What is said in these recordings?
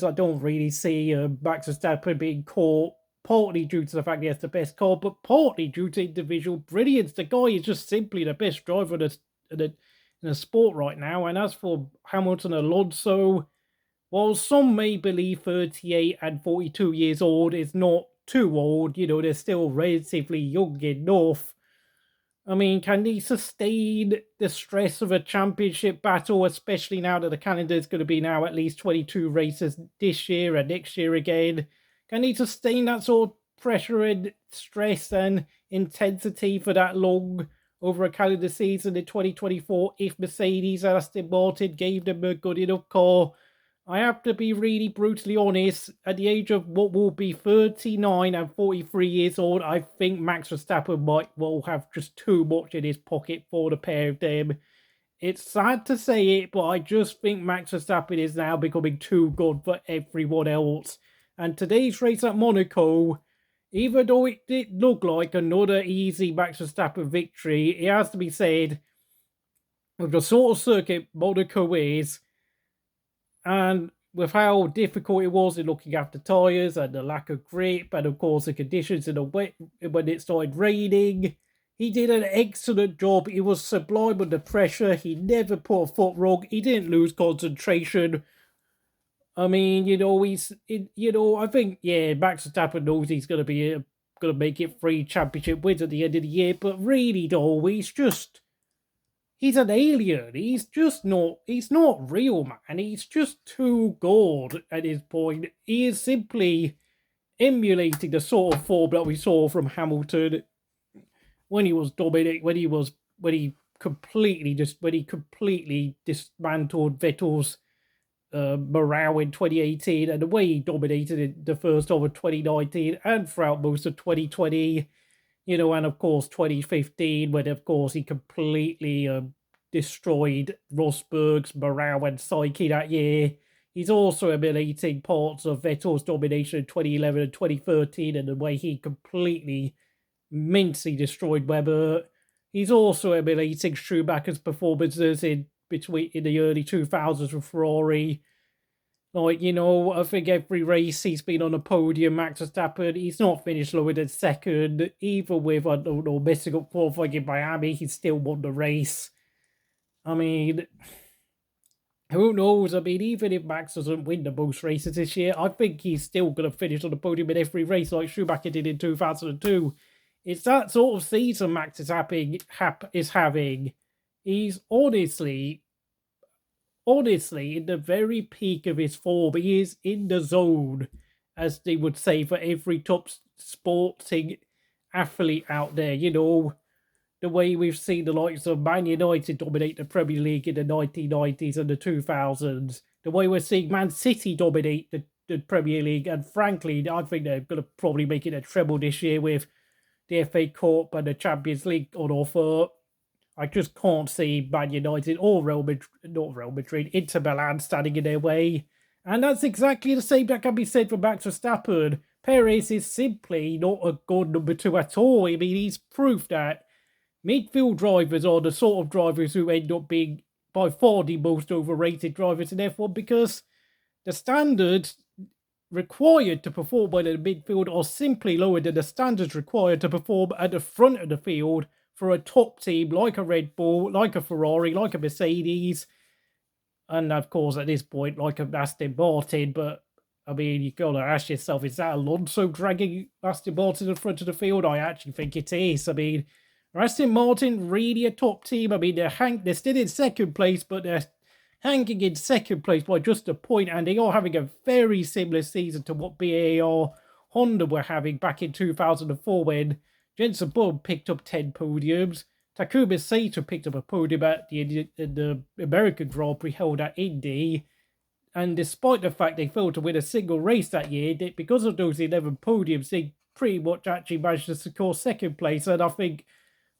I don't really see Max Verstappen being caught, partly due to the fact he has the best car, but partly due to individual brilliance. The guy is just simply the best driver in the sport right now. And as for Hamilton Alonso, while some may believe 38 and 42 years old is not too old, they're still relatively young enough. I mean, can he sustain the stress of a championship battle, especially now that the calendar is going to be now at least 22 races this year and next year again? Can he sustain that sort of pressure and stress and intensity for that long over a calendar season in 2024 if Mercedes and Aston Martin gave them a good enough car? I have to be really brutally honest. At the age of what will be 39 and 43 years old, I think Max Verstappen will have just too much in his pocket for the pair of them. It's sad to say it, but I just think Max Verstappen is now becoming too good for everyone else. And today's race at Monaco, even though it did look like another easy Max Verstappen victory, it has to be said, with the sort of circuit Monaco is, and with how difficult it was in looking after tyres and the lack of grip, and of course the conditions in the wet when it started raining, he did an excellent job. He was sublime under pressure. He never put a foot wrong. He didn't lose concentration. I mean, I think, yeah, Max Verstappen knows he's going to make it 3 championship wins at the end of the year, but really, though, he's an alien. He's not real, man. He's just too good at this point. He is simply emulating the sort of form that we saw from Hamilton when he was dominating, when he completely dismantled Vettel's morale in 2018, and the way he dominated in the first half of 2019 and throughout most of 2020. And of course 2015, when of course he completely destroyed Rosberg's morale and psyche that year. He's also emulating parts of Vettel's domination in 2011 and 2013, and the way he completely mincy destroyed Webber. He's also emulating Schumacher's performances in the early 2000s with Ferrari. I think every race he's been on a podium, Max Verstappen, he's not finished lower than second. Even with, I don't know, messing up qualifying in Miami, he still won the race. I mean, who knows? I mean, even if Max doesn't win the most races this year, I think he's still going to finish on the podium in every race like Schumacher did in 2002. It's that sort of season Max is having. He's honestly, in the very peak of his form. He is in the zone, as they would say for every top sporting athlete out there. The way we've seen the likes of Man United dominate the Premier League in the 1990s and the 2000s. The way we're seeing Man City dominate the Premier League. And frankly, I think they're going to probably make it a treble this year with the FA Cup and the Champions League on offer. I just can't see Man United or Inter Milan standing in their way. And that's exactly the same that can be said for Max Verstappen. Perez is simply not a good number 2 at all. I mean, he's proof that midfield drivers are the sort of drivers who end up being by far the most overrated drivers in F1, because the standards required to perform well in the midfield are simply lower than the standards required to perform at the front of the field for a top team like a Red Bull, like a Ferrari, like a Mercedes, and of course at this point like a Aston Martin. But I mean, you got to ask yourself, is that Alonso dragging Aston Martin in front of the field? I actually think it is. I mean, are Aston Martin really a top team? I mean, they're still in second place, but they're hanging in second place by just a point, and they are having a very similar season to what BAR Honda were having back in 2004 when Jenson picked up 10 podiums. Takuma Sato picked up a podium at the American Grand Prix held at Indy. And despite the fact they failed to win a single race that year, because of those 11 podiums, they pretty much actually managed to secure second place. And I think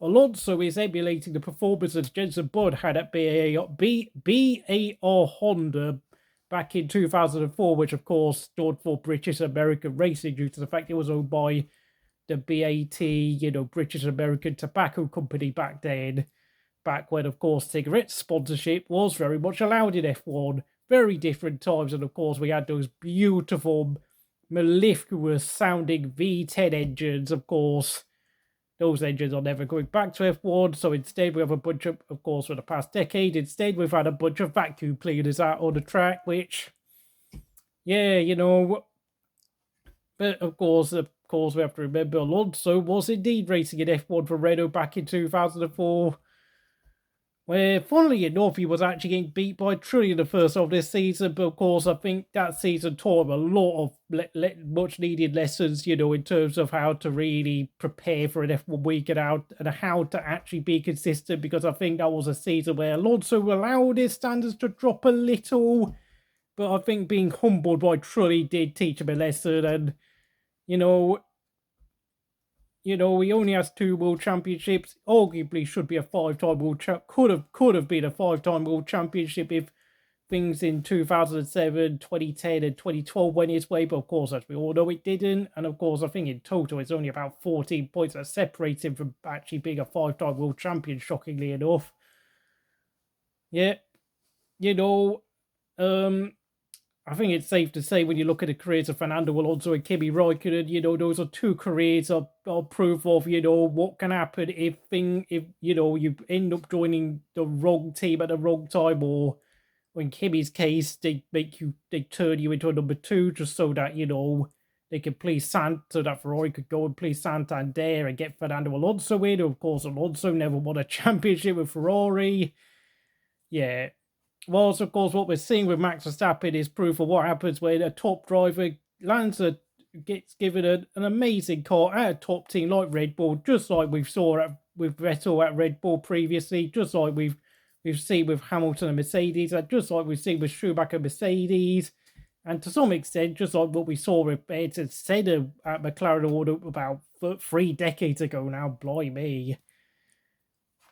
Alonso is emulating the performances Jenson had at BAR Honda back in 2004, which of course stood for British American Racing due to the fact it was owned by the BAT, British American Tobacco Company back then, back when, of course, cigarette sponsorship was very much allowed in F1. very different times. And of course, we had those beautiful, mellifluous sounding V10 engines, of course. Those engines are never going back to F1, so instead we have a bunch of course, for the past decade, instead we've had a bunch of vacuum cleaners out on the track, which, yeah, but of course, we have to remember Alonso was indeed racing in F1 for Renault back in 2004, where, funnily enough, he was actually getting beat by Trulli in the first half of this season. But of course, I think that season taught him a lot of much-needed lessons, in terms of how to really prepare for an F1 weekend out and how to actually be consistent. Because I think that was a season where Alonso allowed his standards to drop a little. But I think being humbled by Trulli did teach him a lesson. And, he only has 2 world championships. Arguably should be a 5-time world champ. Could have been a 5-time world championship if things in 2007, 2010, and 2012 went his way. But of course, as we all know, it didn't. And of course, I think in total, it's only about 14 points that separates him from actually being a 5-time world champion, shockingly enough. Yeah, I think it's safe to say when you look at the careers of Fernando Alonso and Kimi Räikkönen, those are 2 careers are proof of, what can happen if you end up joining the wrong team at the wrong time, or in Kimi's case, they turn you into a number 2 just so that, they could please so that Ferrari could go and please Santander and get Fernando Alonso in. Of course, Alonso never won a championship with Ferrari. Yeah. Whilst, of course, what we're seeing with Max Verstappen is proof of what happens when a top driver gets given an amazing car at a top team like Red Bull, just like we saw with Vettel at Red Bull previously, just like we've seen with Hamilton and Mercedes, and just like we've seen with Schumacher and Mercedes, and to some extent, just like what we saw with Ayrton Senna at McLaren about 3 decades ago now, blimey.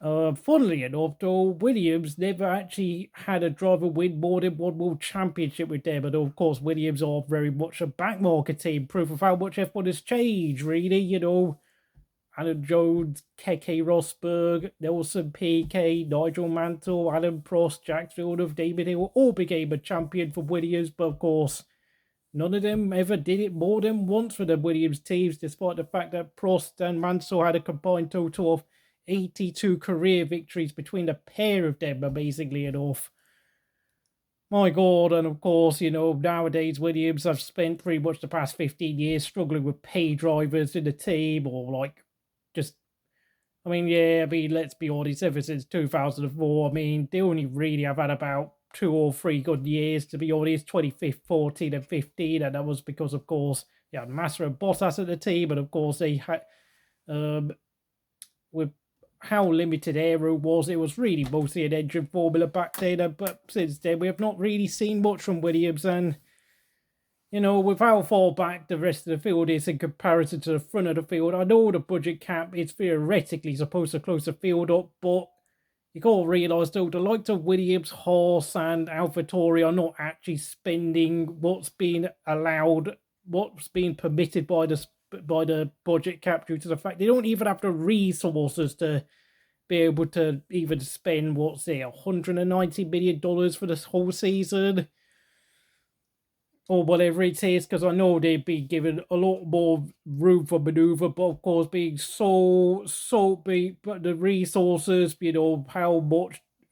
Funnily enough, though, Williams never actually had a driver win more than 1 world championship with them. And of course, Williams are very much a backmarker team, proof of how much F1 has changed, really. Alan Jones, Keke Rosberg, Nelson Piquet, Nigel Mansell, Alan Prost, Jack Villeneuve, David Hill all became a champion for Williams. But of course, none of them ever did it more than once for the Williams teams, despite the fact that Prost and Mansell had a combined total of 82 career victories between the pair of them, amazingly enough. My God, and of course, nowadays Williams have spent pretty much the past 15 years struggling with pay drivers in the team, or let's be honest, ever since 2004, they only really have had about 2 or 3 good years, to be honest, 2014 and 15, and that was because, of course, they had Massa and Bottas at the team, and of course they had, with how limited aero was, it was really mostly an engine formula back then. But since then, we have not really seen much from Williams. And, with how far back the rest of the field is in comparison to the front of the field, I know the budget cap is theoretically supposed to close the field up, but you got to realise, though, the likes of Williams, Haas, and AlphaTauri are not actually spending what's being allowed, what's being permitted by the budget cap, due to the fact they don't even have the resources to be able to even spend, $190 million for this whole season, or whatever it is, because I know they'd be given a lot more room for maneuver, but of course, being so big, but the resources,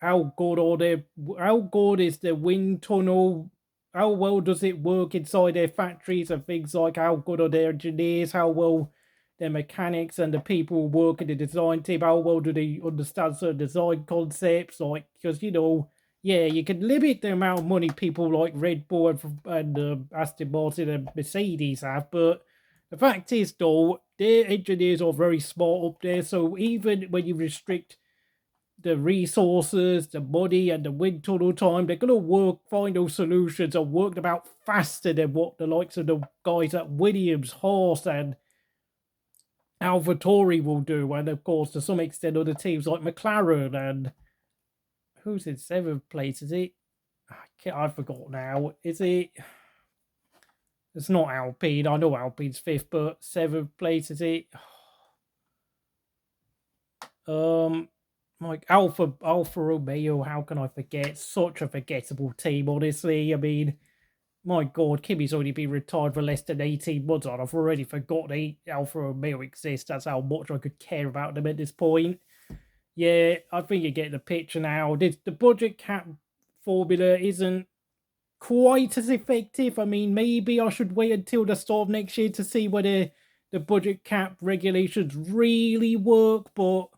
how good is the wind tunnel, how well does it work inside their factories, and things like how good are their engineers, how well their mechanics and the people who work in the design team, how well do they understand certain design concepts, because, you can limit the amount of money people like Red Bull and Aston Martin and Mercedes have, but the fact is, though, their engineers are very smart up there, so even when you restrict the resources, the money, and the wind tunnel time, they're going to find those solutions and work them out faster than what the likes of the guys at Williams, Haas, and AlphaTauri will do, and of course, to some extent, other teams like McLaren and who's in 7th place? Is it? I forgot now. Is it? It's not Alpine. I know Alpine's 5th, but 7th place, is it? like Alfa Romeo, how can I forget? Such a forgettable team, honestly. I mean, my God, Kimi's only been retired for less than 18 months on. I've already forgotten Alfa Romeo exists. That's how much I could care about them at this point. Yeah, I think you get the picture now. The budget cap formula isn't quite as effective. I mean, maybe I should wait until the start of next year to see whether the budget cap regulations really work, but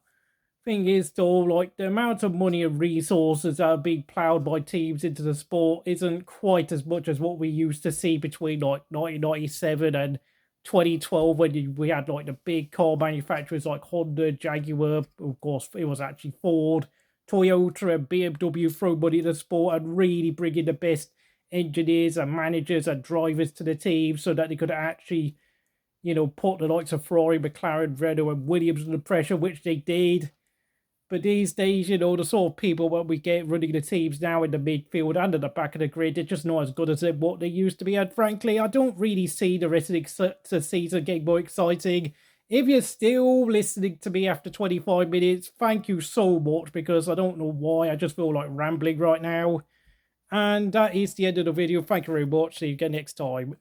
thing is though, like the amount of money and resources that are being plowed by teams into the sport isn't quite as much as what we used to see between like 1997 and 2012 when we had like the big car manufacturers like Honda, Jaguar, of course it was actually Ford, Toyota and BMW throw money at the sport and really bring in the best engineers and managers and drivers to the team so that they could actually, put the likes of Ferrari, McLaren, Renault and Williams under pressure, which they did. But these days, the sort of people that we get running the teams now in the midfield and at the back of the grid, they're just not as good as what they used to be. And frankly, I don't really see the rest of the season getting more exciting. If you're still listening to me after 25 minutes, thank you so much, because I don't know why. I just feel like rambling right now. And that is the end of the video. Thank you very much. See you again next time.